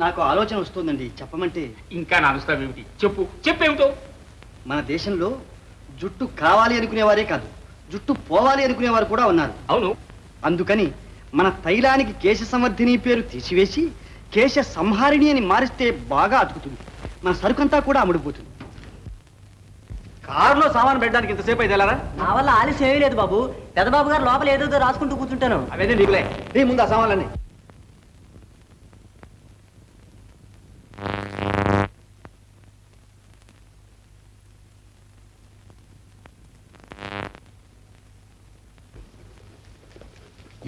నాకు ఆలోచన వస్తుందండి, చెప్పమంటే. ఇంకా నాలుస్తావేమిటి? చెప్పేమిటో. మన దేశంలో జుట్టు కావాలి అనుకునేవారే కాదు, జుట్టు పోవాలి అనుకునేవారు కూడా ఉన్నారు. అవును. అందుకని మన తైలానికి కేశ సంవర్ధిని పేరు తీసివేసి కేశ సంహారిణి అని మారిస్తే బాగా అతుకుతుంది. మన సరుకంతా కూడా అమ్ముడుపోతుంది. కారులో సామాను పెట్టడానికి ఇంతసేపు అయితే వెళ్ళారా? నా వల్ల ఆలస్యం ఏమీ లేదు బాబు. పెద్దబాబు గారు లోపల ఏదో రాసుకుంటూ కూర్చుంటాను. అవన్నీ నీకులే. నీ ముందు ఆ సామాన్లన్నీ.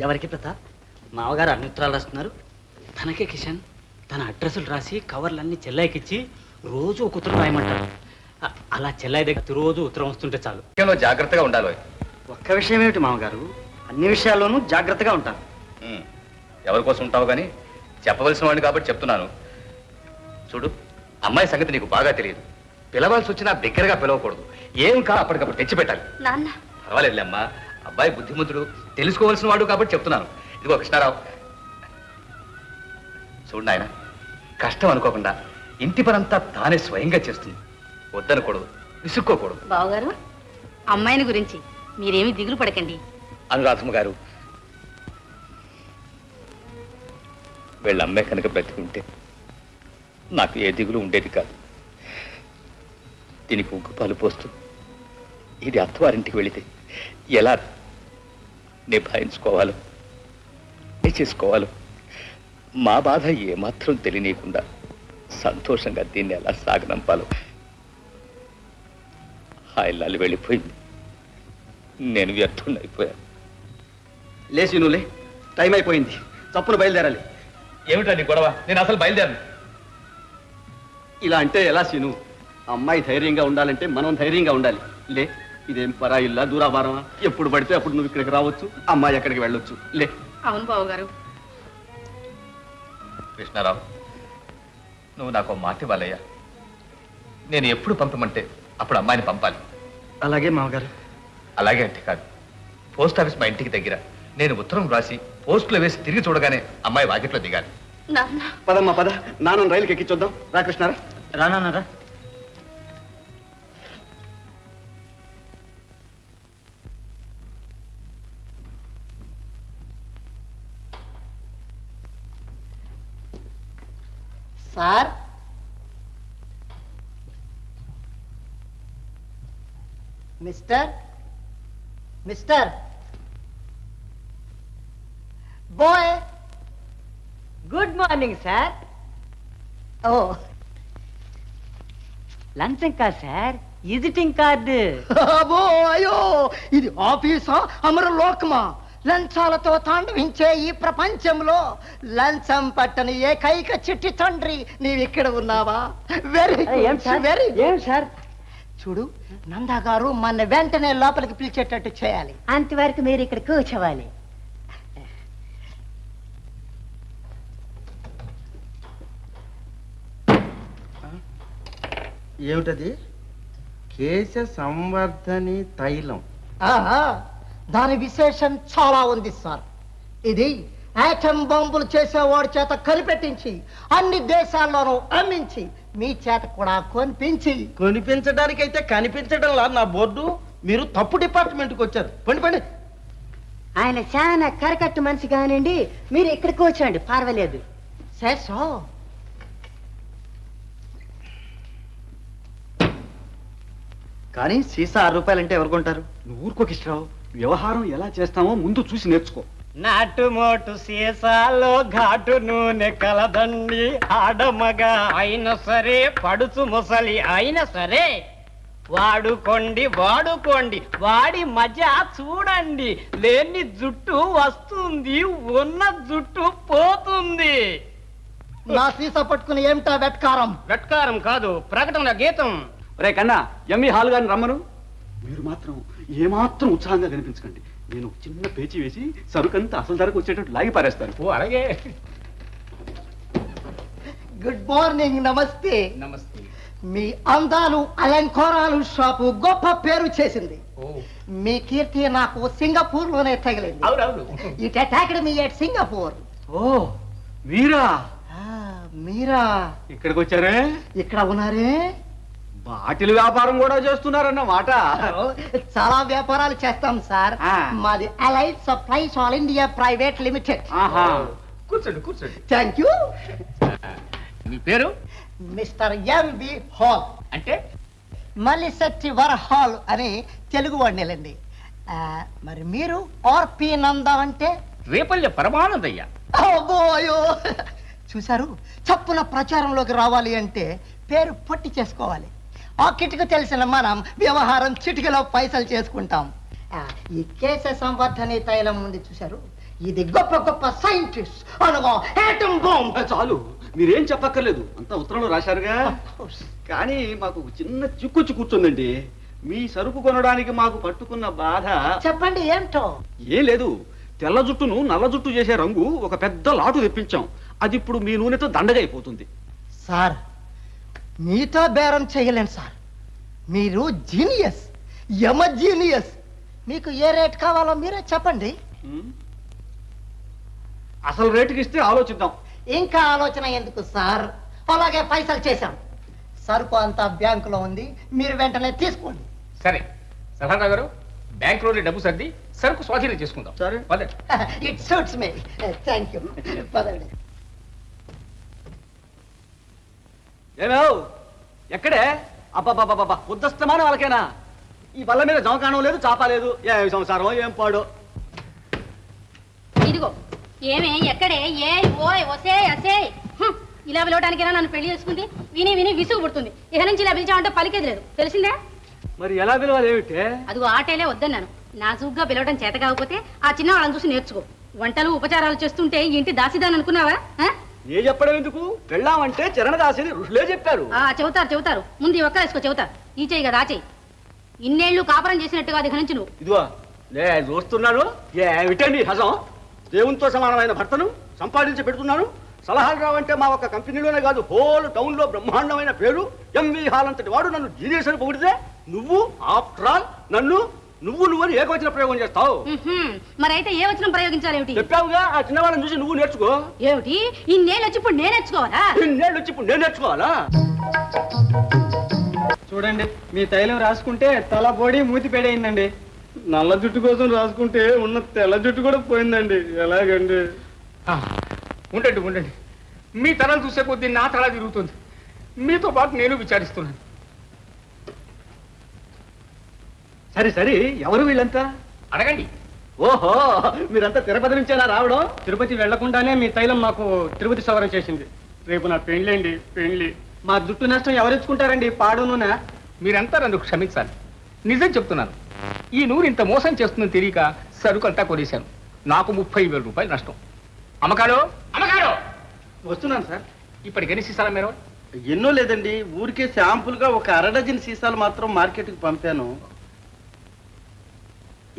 ఎవరికి ప్రతాప్? మావగారు అన్ని ఉత్తరాలు రాస్తున్నారు. తనకే కిషన్ తన అడ్రస్సులు రాసి కవర్లన్నీ చెల్లాయికిచ్చి రోజు ఒక ఉత్తరం రాయమంటారు. అలా చెల్లాయి దగ్గర రోజు ఉత్తరం వస్తుంటే చాలు. జాగ్రత్తగా ఉండాలి. ఒక్క విషయం ఏమిటి మామగారు, అన్ని విషయాల్లోనూ జాగ్రత్తగా ఉంటాను. ఎవరి కోసం ఉంటావు కానీ చెప్పవలసిన వాడిని కాబట్టి చెప్తున్నాను. చూడు, అమ్మాయి సంగతి నీకు బాగా తెలియదు. పిలవాల్సి వచ్చినా దగ్గరగా పిలవకూడదు. ఏం కా అప్పటికప్పుడు తెచ్చిపెట్టాలి. పర్వాలేదులే అమ్మా, అబ్బాయి బుద్ధిమంతుడు, తెలుసుకోవాల్సిన వాడు కాబట్టి చెప్తున్నాను. ఇదిగో కృష్ణారావు, చూడు నాయన, కష్టం అనుకోకుండా ఇంటి పనంతా తానే స్వయంగా చేస్తుంది. వద్దనకూడదు, విసుక్కోకూడదు. బావగారు, అమ్మాయిని గురించి మీరేమి దిగులు పడకండి. అనురాధమ్మ గారు, వీళ్ళ అమ్మాయి కనుక బ్రతికుంటే నాకు ఏ దిగులు ఉండేది కాదు. దీనికి ఉగ్గుపాలు పోస్తూ ఇది అత్తవారింటికి వెళితే ఎలా నిభాయించుకోవాలో, చేసుకోవాలో మా బాధ ఏమాత్రం తెలియనీయకుండా సంతోషంగా దీన్ని ఎలా సాగనంపాలో. ఆ ఇల్లాలు వెళ్ళిపోయింది, నేను వ్యర్థుని అయిపోయాను. లేచి నువ్వులే, టైం అయిపోయింది, చప్పున బయలుదేరాలి. ఏమిటా నీ గొడవ? నేను అసలు బయలుదేరను. ఇలా అంటే ఎలా సీను? అమ్మాయి ధైర్యంగా ఉండాలంటే మనం ధైర్యంగా ఉండాలి. లే, ఇదేం పరాయిల్లా, దూరాభారమా? ఎప్పుడు పడితే అప్పుడు నువ్వు ఇక్కడికి రావచ్చు, అమ్మాయి ఎక్కడికి వెళ్ళొచ్చు. లే. అవును బావగారు. కృష్ణారావు, నువ్వు నాకు మాట ఇవ్వాలయ్యా. నేను ఎప్పుడు పంపమంటే అప్పుడు అమ్మాయిని పంపాలి. అలాగే మామగారు. అలాగే అంటే కాదు, పోస్ట్ ఆఫీస్ మా ఇంటికి దగ్గర. నేను ఉత్తరం రాసి పోస్టులో వేసి తిరిగి చూడగానే అమ్మాయి వాకిట్లో దిగాలి. పదమ్మా పద, నాన్న రైలుకి ఎక్కించొద్దాం. రా కృష్ణారా. రానా. Sir, mister boy, good morning sir. ఓ లంచం కాదు సార్, విజిటింగ్ కార్డు. అబ్బో, అయ్యో, ఇది ఆఫీసా అమరలోకమా? లంచాలతో తాండవించే ఈ ప్రపంచంలో లంచం పట్టని ఏకైక చిట్టి తండ్రి నీవిక్కడ ఉన్నావా? వెరీ వెరీ ఏం సార్? చూడు, నందా గారు మన వెంటనే లోపలికి పిలిచేటట్టు చేయాలి. అంతవరకు మీరు ఇక్కడ కూర్చోవాలి. ఏమిటది? కేశ సంవర్ధని తైలం. దాని విశేషం చాలా ఉంది సార్. ఇది ఆటం బాంబులు చేసేవాడి చేత కనిపెట్టించి అన్ని దేశాల్లోనూ అమ్మించి మీ చేత కూడా కొనిపించడానికైతే కనిపించడంలా నా బోర్డు. మీరు తప్పు డిపార్ట్మెంట్కి వచ్చారు. పండి. ఆయన చాలా కరకట్టు మనిషి కానండి, మీరు ఇక్కడ కూర్చోండి, పర్వాలేదు. శేషో, కానీ సీసా 6 రూపాయలంటే ఎవరు కొంటారు? నువ్వు ఊరుకో కిష్రావు, వ్యవహారం ఎలా చేస్తామో ముందు చూసి నేర్చుకో. నాటుమోటు సీసాలో ఘాటు నూనె కలదండి, ఆడమగ అయినా సరే, పడుచు ముసలి అయినా సరే, వాడుకోండి వాడి మధ్య చూడండి. లేని జుట్టు వస్తుంది, ఉన్న జుట్టు పోతుంది. నా సీసా పట్టుకుని ఏమిటా వెట్కారం? వెట్కారం కాదు, ప్రకటన గీతం. రే కన్నా, ఎంఈ హాల్ గారిని రమ్మను. మీరు మాత్రం ఏమాత్రం ఉత్సాహంగా కనిపించకండి. నేను చిన్న పేచీ వేసి సరుకంతా అసలు ధరకు వచ్చేటట్టు లాగి పారేస్తాను. ఓ అలాగే. Good morning. నమస్తే. నమస్తే. మీ అందాలు అలంకారాలు షాపు గొప్ప పేరు చేసింది. మీ కీర్తి నాకు సింగపూర్ లోనే తగిలింది. అవునవును. It attacked me at Singapore. ఓ మీరా? మీరా ఇక్కడికి వచ్చారే ఇక్కడ ఉన్నారే? బాటిల్ వ్యాపారం కూడా చేస్తున్నారన్న మాట. చాలా వ్యాపారాలు చేస్తాం సార్. ఆ. మాది allied supplies all India private limited. ఆహా. కూర్చోండి కూర్చోండి. Thank you. మీ పేరు మిస్టర్ ఎంవి హాల్ అంటే మల్లిశెట్టి వరహాల్ అని తెలుగు వాడినేలండి. మరి మీరు ఆర్పి నందా అంటే? రేపల్లె పరమానందయ్య. అబ్బోయో, చూశారు, చప్పున ప్రచారంలోకి రావాలి అంటే పేరు పొట్టి చేసుకోవాలి. ఆ కిటికి తెలిసిన మనం వ్యవహారం చిటికలో పైసలు చేసుకుంటాం. ఈ కేశ సంవర్ధని తైలం ఉంది చూశారు, ఇది గొప్ప గొప్ప సైంటిస్ట్ అనగా ఆటమ్ బాంబ్. చాలు, మీరేం చెప్పక్కర్లేదు, అంతా ఉత్తరంలో రాశారుగా. కానీ మాకు చిన్న చిక్కుచ్చి కూర్చుందండి. మీ సరుకు కొనడానికి మాకు పట్టుకున్న బాధ. చెప్పండి ఏమిటో? ఏం లేదు, తెల్ల జుట్టును నల్ల జుట్టు చేసే రంగు ఒక పెద్ద లాటు తెప్పించాం. అది ఇప్పుడు మీ నూనెతో దండగా అయిపోతుంది. సార్, మీతో బేరం చేయలేను సార్. మీరు జీనియస్, యమ జీనియస్. మీకు ఏ రేట్ కావాలో మీరే చెప్పండి. అసలు రేటుకి ఇస్తే ఆలోచిద్దాం. ఇంకా ఆలోచన ఎందుకు సార్? అలాగే పైసలు చేశాం. సరుకు అంతా బ్యాంకులో ఉంది, మీరు వెంటనే తీసుకోండి. సరే సలహా గారు, బ్యాంకులోని డబ్బు సర్ది సరుకు స్వాధీనం చేసుకుందాం. సరే. పదండి. It suits me. Thank you. పదండి. ఏమేవ్ ఎక్కడే? అబ్బాబాబాబా, ఉద్దస్తమానం వాళ్ళకేనా? ఈ బల్ల మీద జమకాణం లేదు, చాపా లేదు. ఏం సంసారం, ఏం పాడు. ఇదిగో ఏమే ఎక్కడే ఏ ఓయ్ ఒసే అసే ఇలా పిలవడానికైనా నన్ను పెళ్లి చేసుకుంది. విని విని విసుగు పుడుతుంది. ఇక నుంచి ఇలా పిలిచామంటే పలికేది లేదు, తెలిసిందే? మరి ఎలా పిలవాలి ఏమిటే? అదిగో ఆటేలే వద్దన్నాను. నాజూగ్గా పిలవడం చేత కాకపోతే ఆ చిన్న వాళ్ళని చూసి నేర్చుకో. వంటలు ఉపచారాలు చేస్తుంటే ఇంటి దాసిదాని అనుకున్నావా? నే చెప్పడం ఎందుకు? వెళ్ళామంటే చరణదాసిని ఋషులే చెప్పారు. చెబుతారు. ముందు ఈ ఒక్క వేసుకో, చెబుతారు. ఈ చెయ్యి కదా ఆ చెయ్యి. ఇన్నేళ్లు కాపురం చేసినట్టుగా ఇక నుంచి నువ్వు. ఇదిగో నేను చూస్తున్నాను. ఏమిటండి హజం? దేవునితో సమానమైన భర్తను సంపాదించి పెడుతున్నాను. సలహాలు రావంటే మా ఒక్క కంపెనీలోనే కాదు, హోల్ టౌన్ లో బ్రహ్మాండమైన పేరు ఎంవి హాల్ అంతటి వాడు నన్ను జీనియస్ అని పొగిడితే నువ్వు ఆఫ్టర్ ఆల్ నన్ను నువ్వు అని ఏకవచన ప్రయోగం చేస్తావు. మరైతే ఏ వచనం ప్రయోగించాలి? ఏమిటి చెప్పావుగా, ఆ చిన్నవాళ్ళని చూసి నువ్వు నేర్చుకో. ఏమిటి ఇన్నేళ్ళు వచ్చి ఇప్పుడు నేను నేర్చుకోవాలా? ఇన్నేళ్ళు వచ్చి ఇప్పుడు నేను నేర్చుకోవాలా? చూడండి, మీ తైలం రాసుకుంటే తల పొడి మూతి పెడైందండి. నల్ల జుట్టు కోసం రాసుకుంటే ఉన్న తెల్ల జుట్టు కూడా పోయిందండి. ఎలాగండి? ఉండండి. మీ తరం చూసే కొద్దీ నా తల తిరుగుతుంది. మీతో పాటు నేను విచారిస్తున్నాను. సరే, ఎవరు వీళ్ళంతా? అడగండి. ఓహో, మీరంతా తిరుపతి నుంచేనా రావడం? తిరుపతి వెళ్లకుండానే మీ తైలం మాకు తిరుపతి సవరణ చేసింది. రేపు నా పెళ్ళండి, పెళ్లి. మా జుట్టు నష్టం ఎవరెచ్చుకుంటారండి? పాడునునా? మీరంతా నన్ను క్షమించాలి. నిజం చెప్తున్నాను. ఈ నూరు ఇంత మోసం చేస్తుందని తెలియక సరుకు అంతా కొనేశాను. నాకు 30,000 రూపాయలు నష్టం. అమ్మకాలు. వస్తున్నాను సార్. ఇప్పటికని సీసాల మీరు ఎన్నో లేదండి, ఊరికే శాంపుల్ గా ఒక 1/2 డజన్ సీసాలు మాత్రం మార్కెట్కి పంపాను.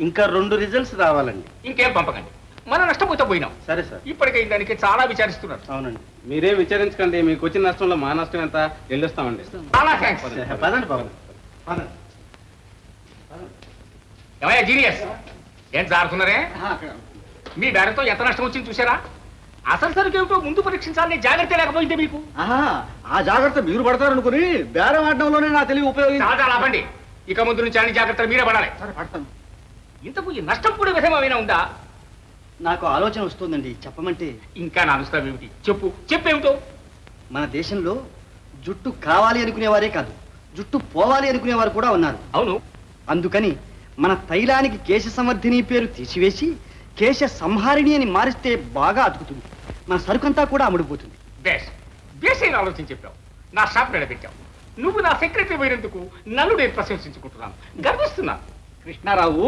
ఇంకా 2 రిజల్ట్స్ రావాలండి. ఇంకేం పంపకండి, మనం నష్టపోతే పోయినాం. సరే సార్. ఇప్పటికైన దానికి చాలా విచారిస్తున్నారు. అవునండి, మీరేం విచారించకండి. మీకు వచ్చిన నష్టంలో మా నష్టం ఎంత వెళ్ళొస్తామండి. చాలా థ్యాంక్స్. పదండి బాబు, పదండి. ఏమయ్యా జీనియస్, ఏం జారుతున్నారే? మీ బేరంతో ఎంత నష్టం వచ్చింది చూసారా? అసలు సరుకు ఏమిటో ముందు పరీక్షించాలని జాగ్రత్త లేకపోయింది మీకు. ఆ జాగ్రత్త మీరు పడతారనుకుని బేరం ఆడడంలోనే నా తెలివి ఉపయోగించి. చాలా లాభండి. ఇక ముందు నుంచి అన్ని జాగ్రత్తలు మీరే పడాలి. పడతాను. ఇంతకు ఈ నష్టం కూడా విధమేమైనా ఉందా? నాకు ఆలోచన వస్తుందండి, చెప్పమంటే. ఇంకా నా అనుస్తాం ఏమిటి? చెప్పేమిటో. మన దేశంలో జుట్టు కావాలి అనుకునేవారే కాదు, జుట్టు పోవాలి అనుకునేవారు కూడా ఉన్నారు. అవును. అందుకని మన తైలానికి కేశ సంవర్ధిని పేరు తీసివేసి కేశ సంహారిణి అని మారిస్తే బాగా అతుకుతుంది. మన సరుకంతా కూడా అమ్ముడుపోతుంది. బేసైన ఆలోచన చెప్పావు. నా షాప్ నిలబెట్టావు. నువ్వు నా సెక్రటరీ పోయినందుకు నన్ను నేను ప్రశంసించుకుంటున్నాను, గర్విస్తున్నాను. కృష్ణారావు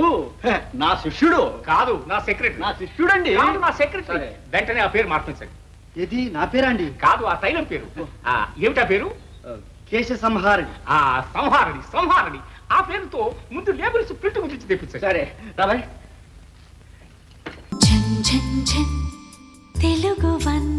నా శిష్యుడు కాదు, నా సెక్రటరీ. నా శిష్యుడండి. నా సెక్రటరీ. వెంటనే ఆ పేరు మార్పించండి. ఏది నా పేరా అండి? కాదు, ఆ తైలం పేరు. ఏమిటా పేరు? కేశ సంహారిణి. సంహారణి. ఆ పేరుతో ముందు లేబుల్స్ ప్రింట్ గురించి తెప్పించండి. సరే రాబాయ్. ఝన్ ఝన్ ఝన్ తెలుగు వన్